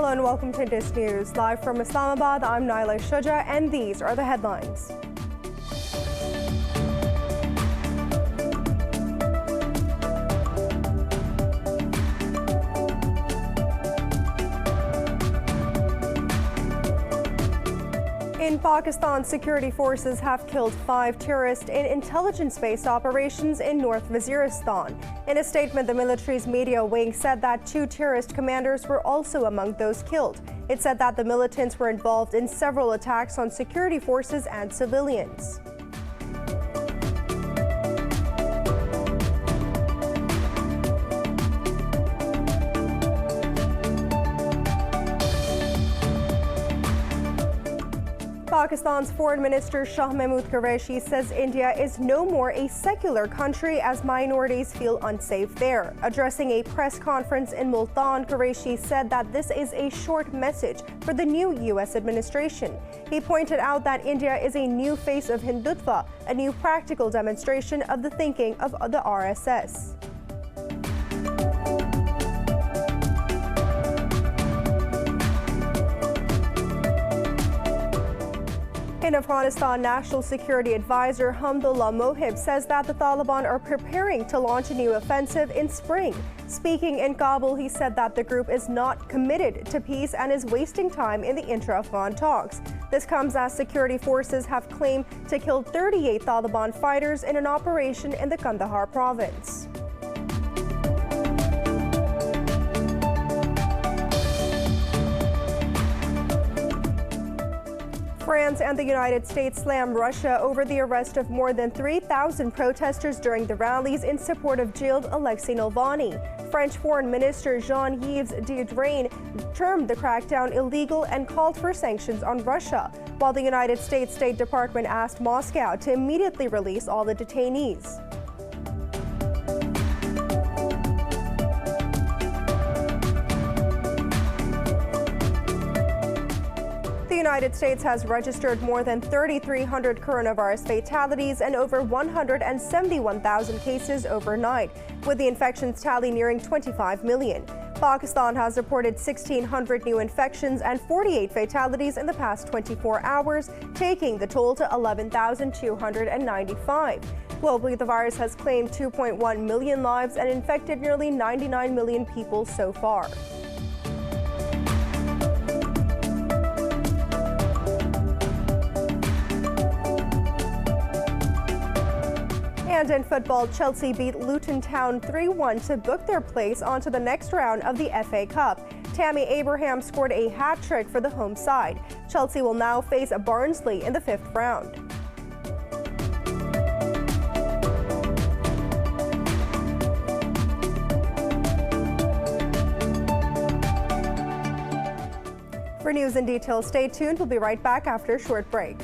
Hello and welcome to Indus News. Live from Islamabad, I'm Naila Shuja and these are the headlines. In Pakistan, security forces have killed 5 terrorists in intelligence-based operations in North Waziristan. In a statement, the military's media wing said that 2 terrorist commanders were also among those killed. It said that the militants were involved in several attacks on security forces and civilians. Pakistan's Foreign Minister Shah Mahmood Qureshi says India is no more a secular country as minorities feel unsafe there. Addressing a press conference in Multan, Qureshi said that this is a short message for the new U.S. administration. He pointed out that India is a new face of Hindutva, a new practical demonstration of the thinking of the RSS. In Afghanistan, National Security Advisor Hamdullah Mohib says that the Taliban are preparing to launch a new offensive in spring. Speaking in Kabul, he said that the group is not committed to peace and is wasting time in the intra-Afghan talks. This comes as security forces have claimed to kill 38 Taliban fighters in an operation in the Kandahar province. France and the United States slammed Russia over the arrest of more than 3,000 protesters during the rallies in support of jailed Alexei Navalny. French Foreign Minister Jean-Yves Le Drian termed the crackdown illegal and called for sanctions on Russia, while the United States State Department asked Moscow to immediately release all the detainees. The United States has registered more than 3,300 coronavirus fatalities and over 171,000 cases overnight, with the infections tally nearing 25 million. Pakistan has reported 1,600 new infections and 48 fatalities in the past 24 hours, taking the toll to 11,295. Globally, the virus has claimed 2.1 million lives and infected nearly 99 million people so far. And in football, Chelsea beat Luton Town 3-1 to book their place onto the next round of the FA Cup. Tammy Abraham scored a hat-trick for the home side. Chelsea will now face Barnsley in the 5th round. For news in detail, stay tuned. We'll be right back after a short break.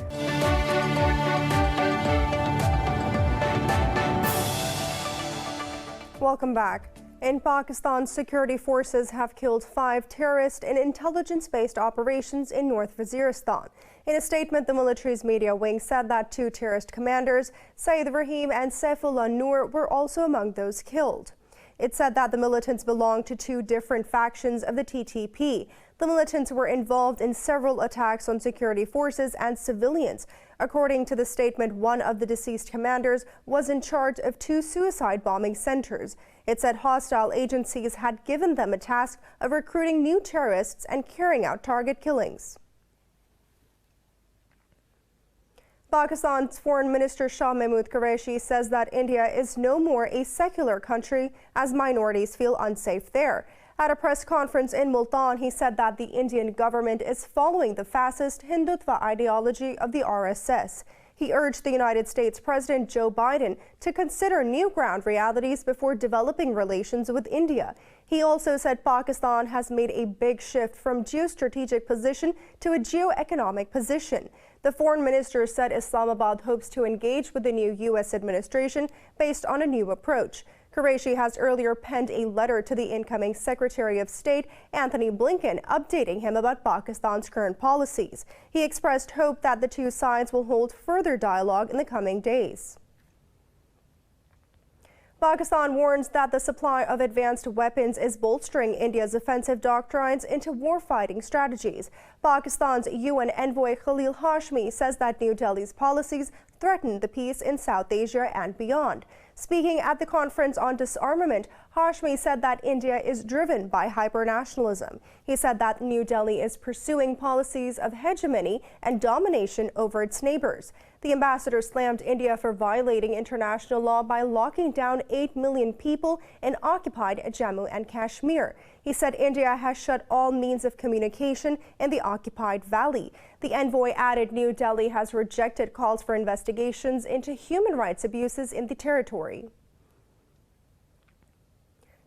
Welcome back. In Pakistan, security forces have killed 5 terrorists in intelligence-based operations in North Waziristan. In a statement, the military's media wing said that 2 terrorist commanders, Saeed Rahim and Saifullah Noor, were also among those killed. It said that the militants belonged to 2 different factions of the TTP. The militants were involved in several attacks on security forces and civilians. According to the statement, one of the deceased commanders was in charge of 2 suicide bombing centers. It said hostile agencies had given them a task of recruiting new terrorists and carrying out target killings. Pakistan's Foreign Minister Shah Mahmood Qureshi says that India is no more a secular country as minorities feel unsafe there. At a press conference in Multan, he said that the Indian government is following the fascist Hindutva ideology of the RSS. He urged the United States President Joe Biden to consider new ground realities before developing relations with India. He also said Pakistan has made a big shift from geostrategic position to a geoeconomic position. The foreign minister said Islamabad hopes to engage with the new U.S. administration based on a new approach. Qureshi has earlier penned a letter to the incoming Secretary of State, Antony Blinken, updating him about Pakistan's current policies. He expressed hope that the 2 sides will hold further dialogue in the coming days. Pakistan warns that the supply of advanced weapons is bolstering India's offensive doctrines into warfighting strategies. Pakistan's UN envoy Khalil Hashmi says that New Delhi's policies threaten the peace in South Asia and beyond. Speaking at the conference on disarmament, Hashmi said that India is driven by hyper-nationalism. He said that New Delhi is pursuing policies of hegemony and domination over its neighbors. The ambassador slammed India for violating international law by locking down 8 million people in occupied Jammu and Kashmir. He said India has shut all means of communication in the occupied valley. The envoy added New Delhi has rejected calls for investigations into human rights abuses in the territory.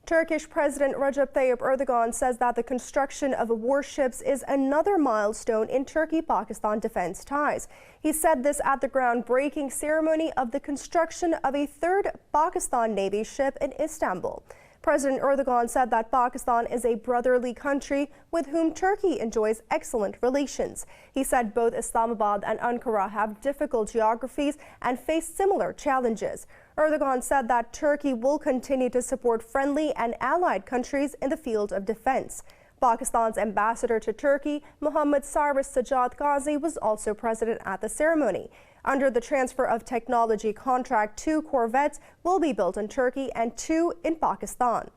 Turkish President Recep Tayyip Erdogan says that the construction of warships is another milestone in Turkey-Pakistan defense ties. He said this at the groundbreaking ceremony of the construction of a third Pakistan Navy ship in Istanbul. President Erdogan said that Pakistan is a brotherly country with whom Turkey enjoys excellent relations. He said both Islamabad and Ankara have difficult geographies and face similar challenges. Erdogan said that Turkey will continue to support friendly and allied countries in the field of defense. Pakistan's ambassador to Turkey, Mohammad Cyrus Sajjad Ghazi, was also present at the ceremony. Under the transfer of technology contract, 2 corvettes will be built in Turkey and 2 in Pakistan.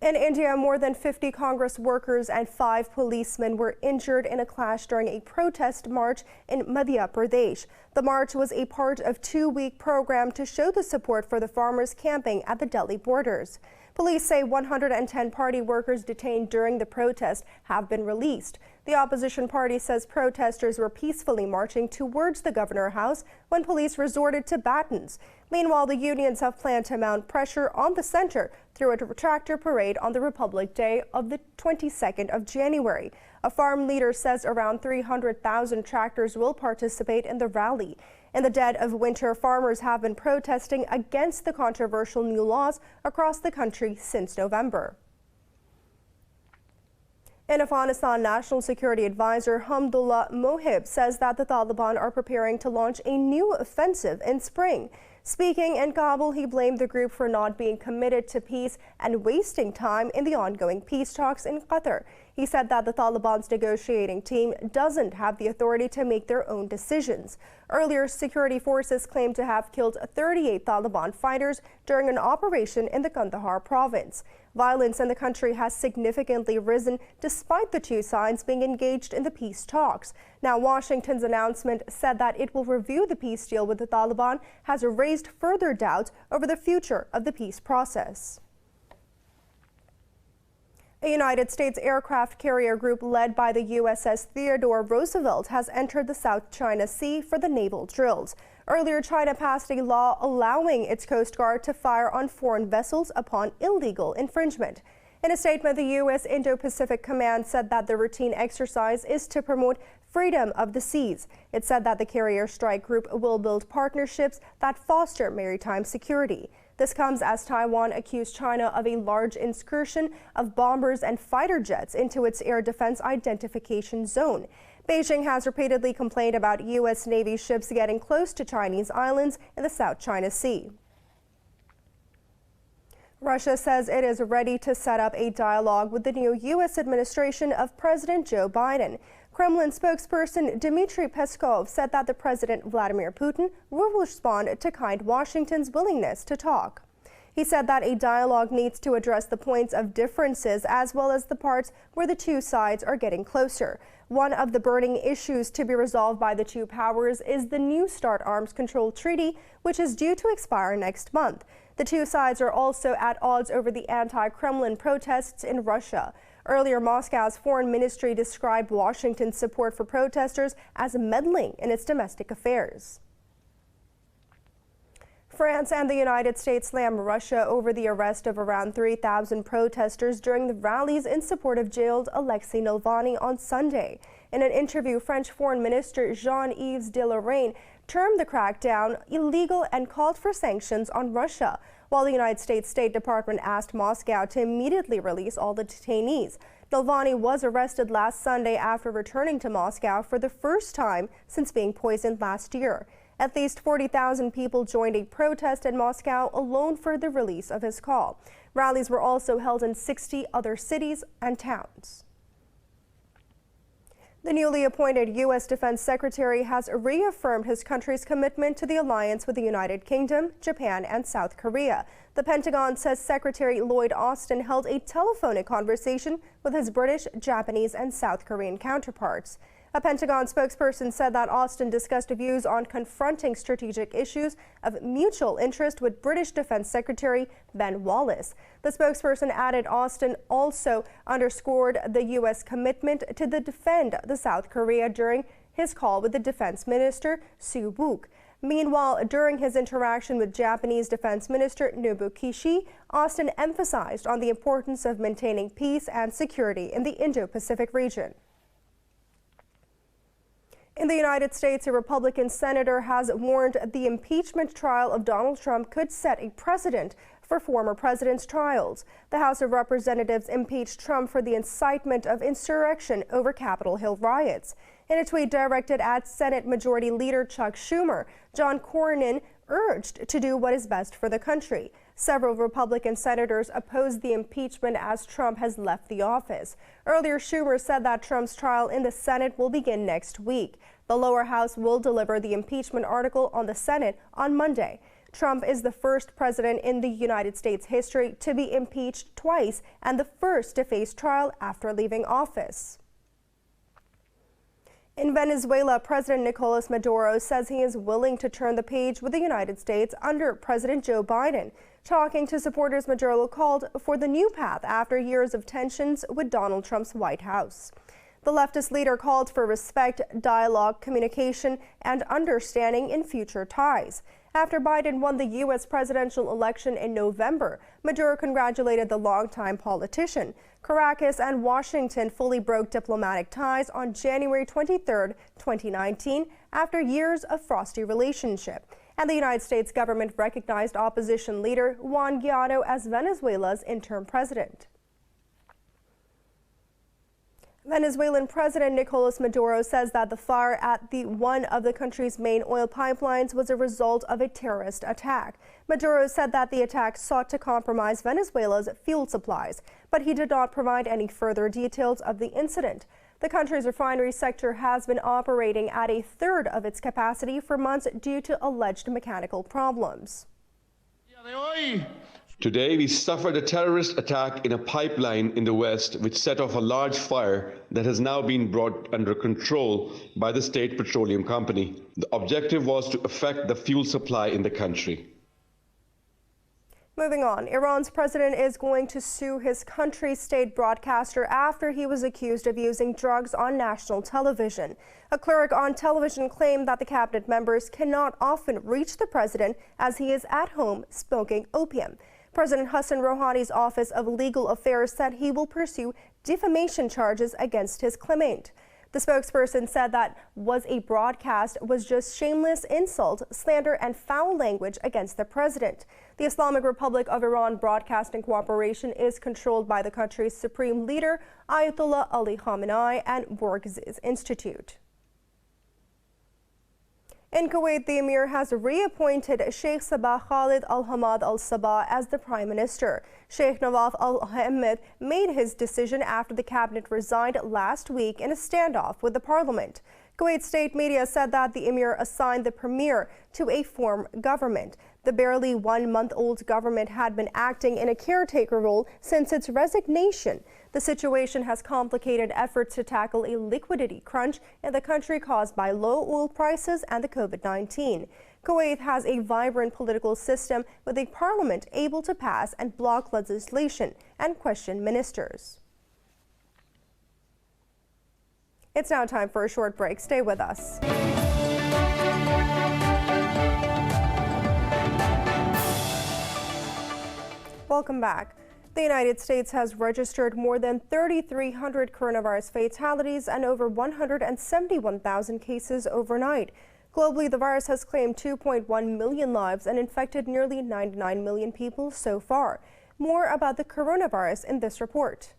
In India, more than 50 Congress workers and 5 policemen were injured in a clash during a protest march in Madhya Pradesh. The march was a part of a 2-week program to show the support for the farmers camping at the Delhi borders. Police say 110 party workers detained during the protest have been released. The opposition party says protesters were peacefully marching towards the Governor House when police resorted to batons. Meanwhile, the unions have planned to mount pressure on the center through a tractor parade on the Republic Day of the 22nd of January. A farm leader says around 300,000 tractors will participate in the rally. In the dead of winter, farmers have been protesting against the controversial new laws across the country since November. In Afghanistan, National Security Advisor Hamdullah Mohib says that the Taliban are preparing to launch a new offensive in spring. Speaking in Kabul, he blamed the group for not being committed to peace and wasting time in the ongoing peace talks in Qatar. He said that the Taliban's negotiating team doesn't have the authority to make their own decisions. Earlier, security forces claimed to have killed 38 Taliban fighters during an operation in the Kandahar province. Violence in the country has significantly risen despite the 2 sides being engaged in the peace talks. Now, Washington's announcement said that it will review the peace deal with the Taliban has raised further doubts over the future of the peace process. A United States aircraft carrier group led by the USS Theodore Roosevelt has entered the South China Sea for the naval drills. Earlier, China passed a law allowing its Coast Guard to fire on foreign vessels upon illegal infringement. In a statement, the U.S. Indo-Pacific Command said that the routine exercise is to promote freedom of the seas. It said that the carrier strike group will build partnerships that foster maritime security. This comes as Taiwan accused China of a large incursion of bombers and fighter jets into its air defense identification zone. Beijing has repeatedly complained about U.S. Navy ships getting close to Chinese islands in the South China Sea. Russia says it is ready to set up a dialogue with the new U.S. administration of President Joe Biden. Kremlin spokesperson Dmitry Peskov said that the President Vladimir Putin will respond to kind Washington's willingness to talk. He said that a dialogue needs to address the points of differences as well as the parts where the 2 sides are getting closer. One of the burning issues to be resolved by the 2 powers is the New START arms control treaty, which is due to expire next month. The 2 sides are also at odds over the anti-Kremlin protests in Russia. Earlier, Moscow's foreign ministry described Washington's support for protesters as meddling in its domestic affairs. France and the United States slammed Russia over the arrest of around 3,000 protesters during the rallies in support of jailed Alexei Navalny on Sunday. In an interview, French Foreign Minister Jean-Yves Le Drian termed the crackdown illegal and called for sanctions on Russia, while the United States State Department asked Moscow to immediately release all the detainees. Navalny was arrested last Sunday after returning to Moscow for the first time since being poisoned last year. At least 40,000 people joined a protest in Moscow alone for the release of his call. Rallies were also held in 60 other cities and towns. The newly appointed U.S. Defense Secretary has reaffirmed his country's commitment to the alliance with the United Kingdom, Japan, and South Korea. The Pentagon says Secretary Lloyd Austin held a telephonic conversation with his British, Japanese, and South Korean counterparts. A Pentagon spokesperson said that Austin discussed views on confronting strategic issues of mutual interest with British Defense Secretary Ben Wallace. The spokesperson added Austin also underscored the U.S. commitment to defend the South Korea during his call with the Defense Minister Soo Wook. Meanwhile, during his interaction with Japanese Defense Minister Nobuo Kishi, Austin emphasized on the importance of maintaining peace and security in the Indo-Pacific region. In the United States, a Republican senator has warned the impeachment trial of Donald Trump could set a precedent for former presidents' trials. The House of Representatives impeached Trump for the incitement of insurrection over Capitol Hill riots. In a tweet directed at Senate Majority Leader Chuck Schumer, John Cornyn urged to do what is best for the country. Several Republican senators opposed the impeachment as Trump has left the office. Earlier, Schumer said that Trump's trial in the Senate will begin next week. The lower house will deliver the impeachment article on the Senate on Monday. Trump is the first president in the United States history to be impeached twice and the first to face trial after leaving office. In Venezuela, President Nicolas Maduro says he is willing to turn the page with the United States under President Joe Biden. Talking to supporters, Maduro called for the new path after years of tensions with Donald Trump's White House. The leftist leader called for respect, dialogue, communication, and understanding in future ties. After Biden won the U.S. presidential election in November, Maduro congratulated the longtime politician. Caracas and Washington fully broke diplomatic ties on January 23, 2019, after years of frosty relationship. And the United States government recognized opposition leader Juan Guaido as Venezuela's interim president. Venezuelan President Nicolas Maduro says that the fire at one of the country's main oil pipelines was a result of a terrorist attack. Maduro said that the attack sought to compromise Venezuela's fuel supplies, but he did not provide any further details of the incident. The country's refinery sector has been operating at a third of its capacity for months due to alleged mechanical problems. Today, we suffered a terrorist attack in a pipeline in the west, which set off a large fire that has now been brought under control by the state petroleum company. The objective was to affect the fuel supply in the country. Moving on, Iran's president is going to sue his country's state broadcaster after he was accused of using drugs on national television. A cleric on television claimed that the cabinet members cannot often reach the president as he is at home smoking opium. President Hassan Rouhani's Office of Legal Affairs said he will pursue defamation charges against his claimant. The spokesperson said that a broadcast was just shameless insult, slander, and foul language against the president. The Islamic Republic of Iran Broadcasting Corporation is controlled by the country's supreme leader, Ayatollah Ali Khamenei, and Borghese Institute. In Kuwait, the emir has reappointed Sheikh Sabah Khalid Al-Hamad Al-Sabah as the prime minister. Sheikh Nawaf Al-Ahmed made his decision after the cabinet resigned last week in a standoff with the parliament. Kuwait state media said that the emir assigned the premier to a form government. The barely 1-month-old government had been acting in a caretaker role since its resignation. The situation has complicated efforts to tackle a liquidity crunch in the country caused by low oil prices and the COVID-19. Kuwait has a vibrant political system with a parliament able to pass and block legislation and question ministers. It's now time for a short break. Stay with us. Welcome back. The United States has registered more than 3,300 coronavirus fatalities and over 171,000 cases overnight. Globally, the virus has claimed 2.1 million lives and infected nearly 99 million people so far. More about the coronavirus in this report.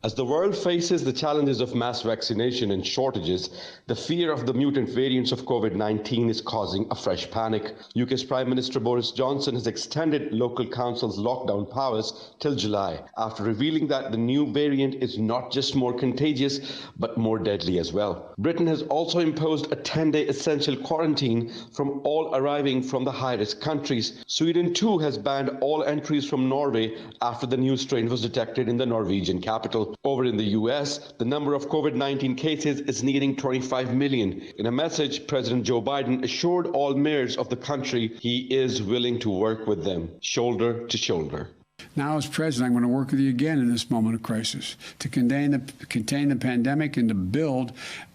As the world faces the challenges of mass vaccination and shortages, the fear of the mutant variants of COVID-19 is causing a fresh panic. UK's Prime Minister Boris Johnson has extended local councils' lockdown powers till July, after revealing that the new variant is not just more contagious, but more deadly as well. Britain has also imposed a 10-day essential quarantine from all arriving from the high-risk countries. Sweden too has banned all entries from Norway after the new strain was detected in the Norwegian capital. Over in the US, the number of COVID-19 cases is nearing 25 million. In a message, President Joe Biden assured all mayors of the country he is willing to work with them, shoulder to shoulder. Now, as president, I'm going to work with you again in this moment of crisis to contain the pandemic and to build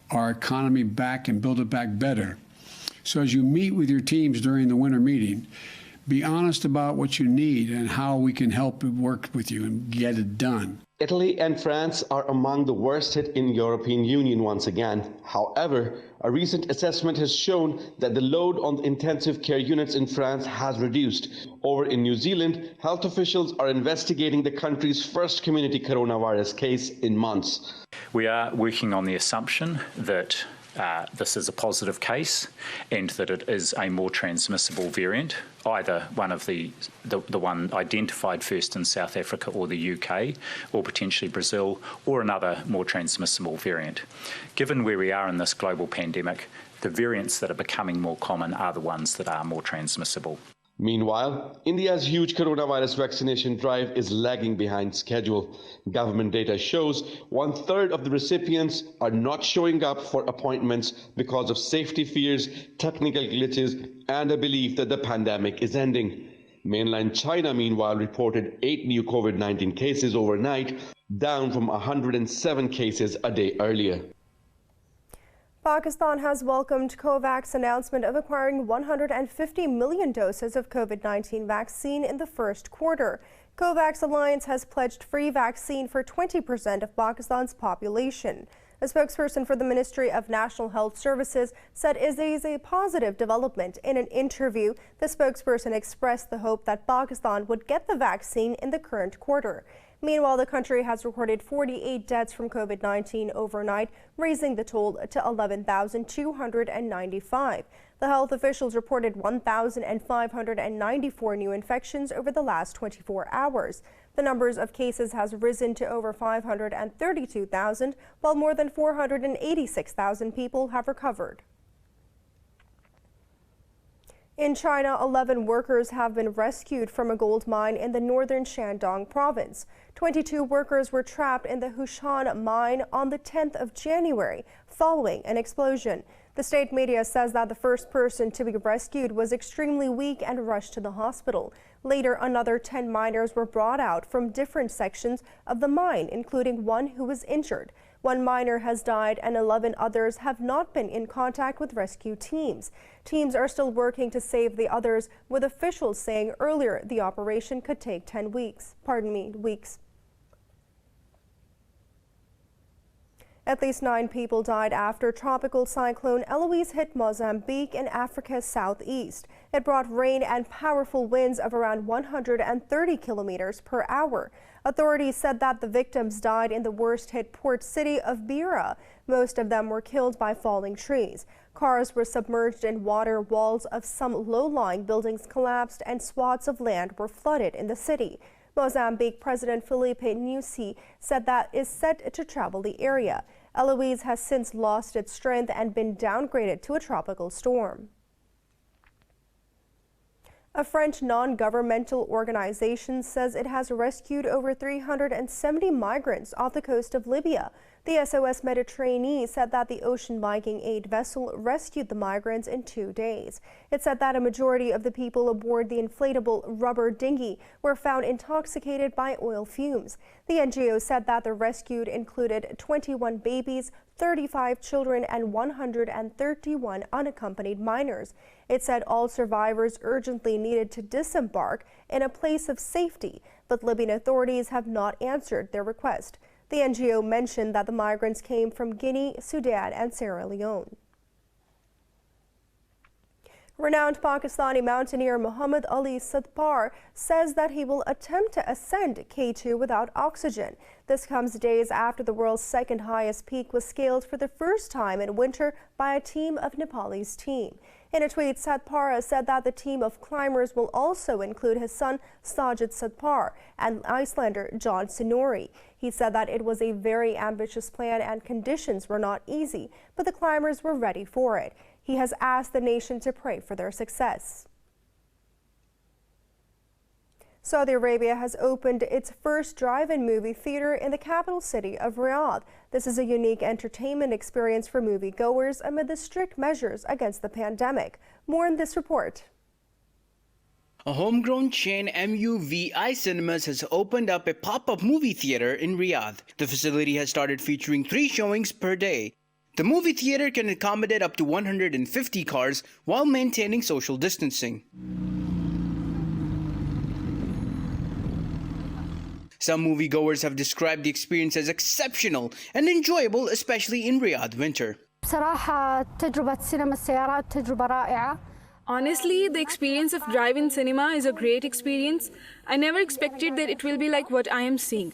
our economy back and build it back better. So as you meet with your teams during the winter meeting, be honest about what you need and how we can help work with you and get it done. Italy and France are among the worst hit in European Union once again. However, a recent assessment has shown that the load on the intensive care units in France has reduced. Over in New Zealand, health officials are investigating the country's first community coronavirus case in months. We are working on the assumption that this is a positive case and that it is a more transmissible variant, either one of the one identified first in South Africa or the UK, or potentially Brazil, or another more transmissible variant. Given where we are in this global pandemic, the variants that are becoming more common are the ones that are more transmissible. Meanwhile, India's huge coronavirus vaccination drive is lagging behind schedule. Government data shows 1/3 of the recipients are not showing up for appointments because of safety fears, technical glitches, and a belief that the pandemic is ending. Mainland China, meanwhile, reported 8 new COVID-19 cases overnight, down from 107 cases a day earlier. Pakistan has welcomed COVAX's announcement of acquiring 150 million doses of COVID-19 vaccine in the first quarter. COVAX Alliance has pledged free vaccine for 20% of Pakistan's population. A spokesperson for the Ministry of National Health Services said it is a positive development. In an interview, the spokesperson expressed the hope that Pakistan would get the vaccine in the current quarter. Meanwhile, the country has recorded 48 deaths from COVID-19 overnight, raising the toll to 11,295. The health officials reported 1,594 new infections over the last 24 hours. The numbers of cases has risen to over 532,000, while more than 486,000 people have recovered. In China, 11 workers have been rescued from a gold mine in the northern Shandong province. 22 workers were trapped in the Hushan mine on the 10th of January following an explosion. The state media says that the first person to be rescued was extremely weak and rushed to the hospital. Later, another 10 miners were brought out from different sections of the mine, including one who was injured. One miner has died and 11 others have not been in contact with rescue teams. Teams are still working to save the others, with officials saying earlier the operation could take 10 weeks. At least 9 people died after tropical cyclone Eloise hit Mozambique in Africa's southeast. It brought rain and powerful winds of around 130 kilometers per hour. Authorities said that the victims died in the worst-hit port city of Beira. Most of them were killed by falling trees. Cars were submerged in water, walls of some low-lying buildings collapsed, and swaths of land were flooded in the city. Mozambique President Filipe Nyusi said that is set to travel the area. Eloise has since lost its strength and been downgraded to a tropical storm. A French non-governmental organization says it has rescued over 370 migrants off the coast of Libya. The SOS Mediterranean said that the Ocean Viking aid vessel rescued the migrants in 2 days. It said that a majority of the people aboard the inflatable rubber dinghy were found intoxicated by oil fumes. The NGO said that the rescued included 21 babies, 35 children, and 131 unaccompanied minors. It said all survivors urgently needed to disembark in a place of safety, but Libyan authorities have not answered their request. The NGO mentioned that the migrants came from Guinea, Sudan, and Sierra Leone. Renowned Pakistani mountaineer Muhammad Ali Sadpar says that he will attempt to ascend K2 without oxygen. This comes days after the world's second highest peak was scaled for the first time in winter by a team of Nepalese team. In a tweet, Sadpar said that the team of climbers will also include his son Sajid Sadpar and Icelander John Sinori. He said that it was a very ambitious plan and conditions were not easy, but the climbers were ready for it. He has asked the nation to pray for their success. Saudi Arabia has opened its first drive-in movie theater in the capital city of Riyadh. This is a unique entertainment experience for moviegoers amid the strict measures against the pandemic. More in this report. A homegrown chain, MUVI Cinemas, has opened up a pop-up movie theater in Riyadh. The facility has started featuring 3 showings per day. The movie theater can accommodate up to 150 cars while maintaining social distancing. Some moviegoers have described the experience as exceptional and enjoyable, especially in Riyadh winter. Honestly, the experience of drive-in cinema is a great experience. I never expected that it will be like what I am seeing.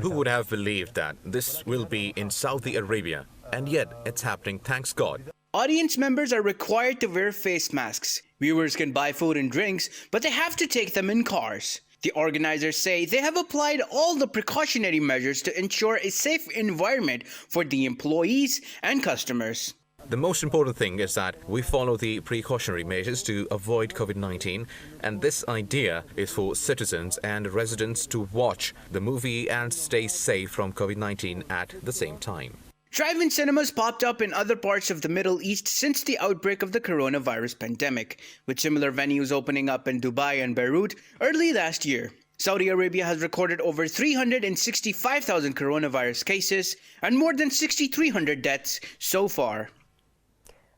Who would have believed that this will be in Saudi Arabia? And yet, it's happening, thanks God. Audience members are required to wear face masks. Viewers can buy food and drinks, but they have to take them in cars. The organizers say they have applied all the precautionary measures to ensure a safe environment for the employees and customers. The most important thing is that we follow the precautionary measures to avoid COVID-19, and this idea is for citizens and residents to watch the movie and stay safe from COVID-19 at the same time. Drive-in cinemas popped up in other parts of the Middle East since the outbreak of the coronavirus pandemic, with similar venues opening up in Dubai and Beirut early last year. Saudi Arabia has recorded over 365,000 coronavirus cases and more than 6,300 deaths so far.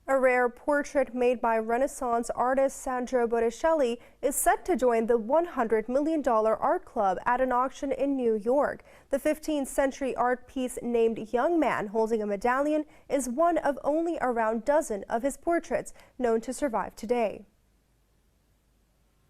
A rare portrait made by Renaissance artist Sandro Botticelli is set to join the $100 million art club at an auction in New York. The 15th century art piece named Young Man Holding a Medallion is one of only around a dozen of his portraits known to survive today.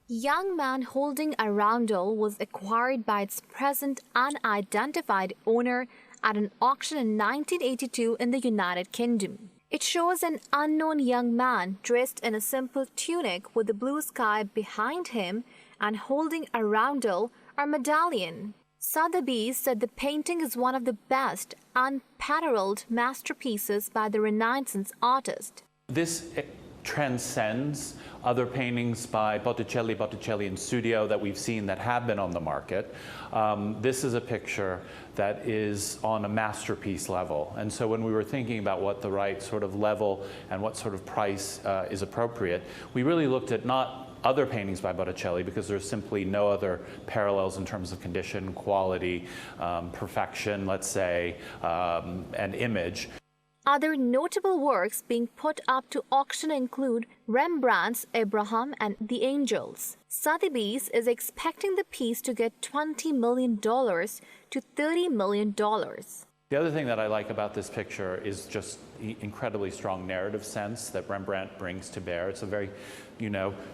Young Man Holding a Roundel was acquired by its present unidentified owner at an auction in 1982 in the United Kingdom. It shows an unknown young man dressed in a simple tunic with the blue sky behind him and holding a roundel or medallion. Sotheby's said the painting is one of the best unparalleled masterpieces by the Renaissance artist. This transcends other paintings by Botticelli in studio that we've seen that have been on the market. This is a picture that is on a masterpiece level. And so when we were thinking about what the right sort of level and what sort of price is appropriate, we really looked at not other paintings by Botticelli because there's simply no other parallels in terms of condition, quality, perfection, let's say, and image. Other notable works being put up to auction include Rembrandt's Abraham and the Angels. Sotheby's is expecting the piece to get $20 million to $30 million. The other thing that I like about this picture is just the incredibly strong narrative sense that Rembrandt brings to bear. It's a very,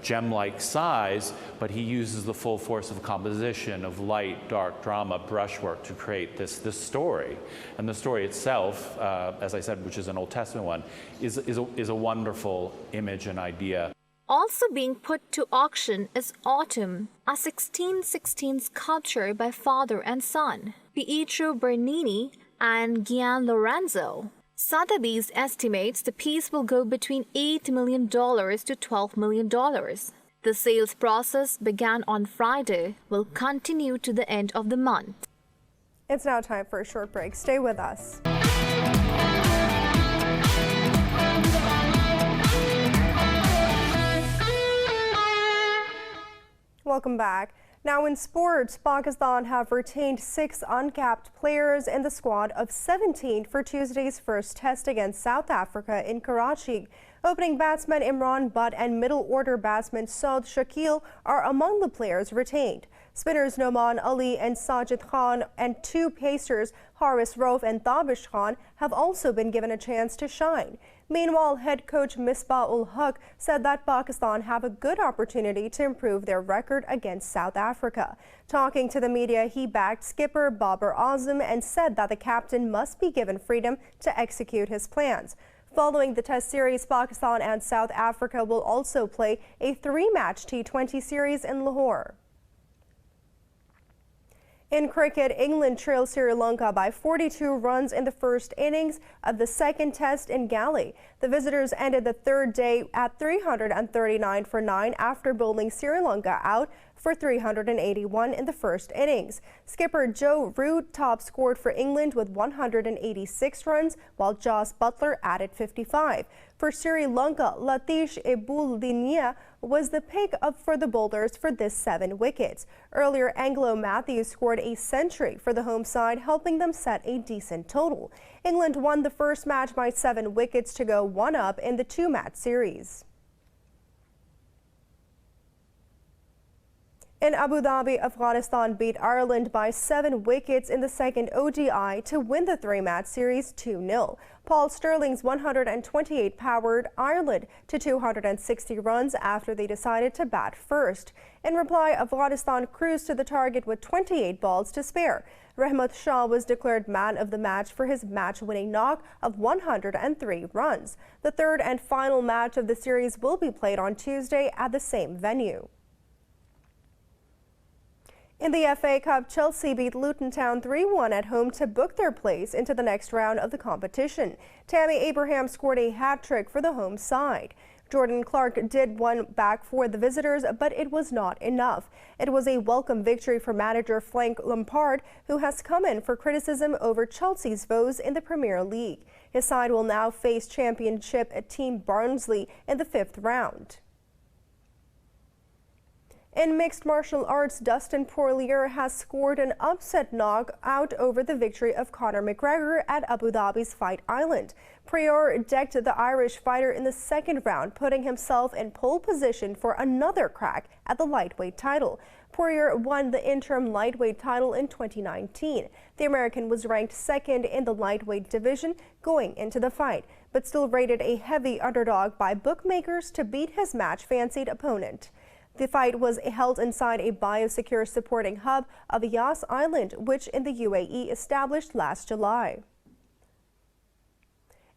gem-like size, but he uses the full force of composition, of light, dark, drama, brushwork to create this story. And the story itself, as I said, which is an Old Testament one, is a wonderful image and idea. Also being put to auction is Autumn, a 1616 sculpture by father and son, Pietro Bernini and Gian Lorenzo. Sotheby's estimates the piece will go between $8 million to $12 million. The sales process began on Friday, will continue to the end of the month. It's now time for a short break. Stay with us. Welcome back. Now in sports, Pakistan have retained 6 uncapped players in the squad of 17 for Tuesday's first test against South Africa in Karachi. Opening batsman Imran Butt and middle order batsman Saud Shakil are among the players retained. Spinners Noman Ali and Sajid Khan and two pacers Haris Rauf and Tabish Khan have also been given a chance to shine. Meanwhile, head coach Misbah-ul-Haq said that Pakistan have a good opportunity to improve their record against South Africa. Talking to the media, he backed skipper Babar Azam and said that the captain must be given freedom to execute his plans. Following the Test series, Pakistan and South Africa will also play a three-match T20 series in Lahore. In cricket, England trailed Sri Lanka by 42 runs in the first innings of the second test in Galley. The visitors ended the third day at 339 for 9 after bowling Sri Lanka out for 381 in the first innings. Skipper Joe Root top scored for England with 186 runs, while Jos Buttler added 55. For Sri Lanka, Latish Ebuldiniya was the pick up for the bowlers for this 7 wickets. Earlier, Angelo Matthews scored a century for the home side, helping them set a decent total. England won the first match by 7 wickets to go 1-up in the 2-match series. In Abu Dhabi, Afghanistan beat Ireland by 7 wickets in the second ODI to win the 3-match series 2-0. Paul Stirling's 128 powered Ireland to 260 runs after they decided to bat first. In reply, Afghanistan cruised to the target with 28 balls to spare. Rahmat Shah was declared man of the match for his match-winning knock of 103 runs. The third and final match of the series will be played on Tuesday at the same venue. In the FA Cup, Chelsea beat Luton Town 3-1 at home to book their place into the next round of the competition. Tammy Abraham scored a hat-trick for the home side. Jordan Clark did one back for the visitors, but it was not enough. It was a welcome victory for manager Frank Lampard, who has come in for criticism over Chelsea's woes in the Premier League. His side will now face championship team Barnsley in the 5th round. In mixed martial arts, Dustin Poirier has scored an upset knockout over the victory of Conor McGregor at Abu Dhabi's Fight Island. Poirier decked the Irish fighter in the 2nd round, putting himself in pole position for another crack at the lightweight title. Poirier won the interim lightweight title in 2019. The American was ranked 2nd in the lightweight division going into the fight, but still rated a heavy underdog by bookmakers to beat his match-fancied opponent. The fight was held inside a biosecure supporting hub of Yas Island, which in the UAE established last July.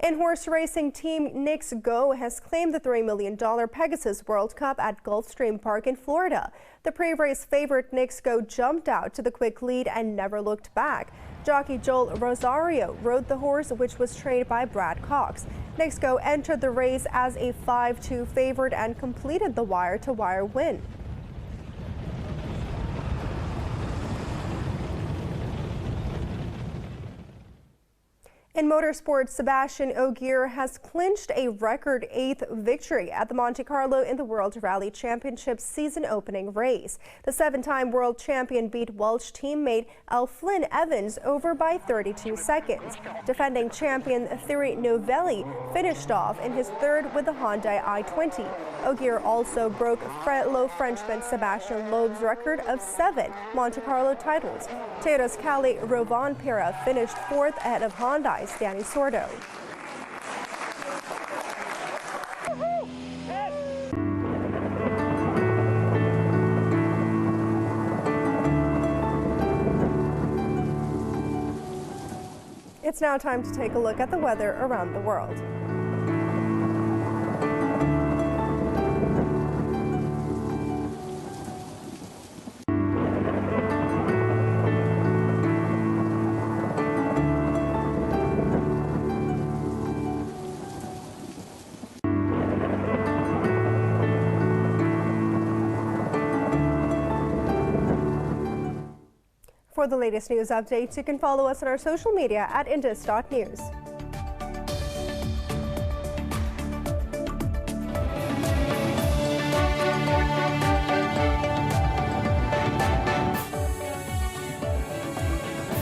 In horse racing, Team Knicks Go has claimed the $3 million Pegasus World Cup at Gulfstream Park in Florida. The pre-race favorite Knicks Go jumped out to the quick lead and never looked back. Jockey Joel Rosario rode the horse, which was trained by Brad Cox. Knicks Go entered the race as a 5-2 favorite and completed the wire-to-wire win. In motorsports, Sebastian Ogier has clinched a record 8th victory at the Monte Carlo in the World Rally Championship's season-opening race. The 7-time world champion beat Welsh teammate Elfyn Evans over by 32 seconds. Defending champion Thierry Novelli finished off in his 3rd with the Hyundai i20. Ogier also broke fellow Frenchman Sebastien Loeb's record of 7 Monte Carlo titles. Toyota's Kalle Rovanpera finished 4th ahead of Hyundai's Danny Sordo. It's now time to take a look at the weather around the world. For the latest news updates, you can follow us on our social media at Indus.News.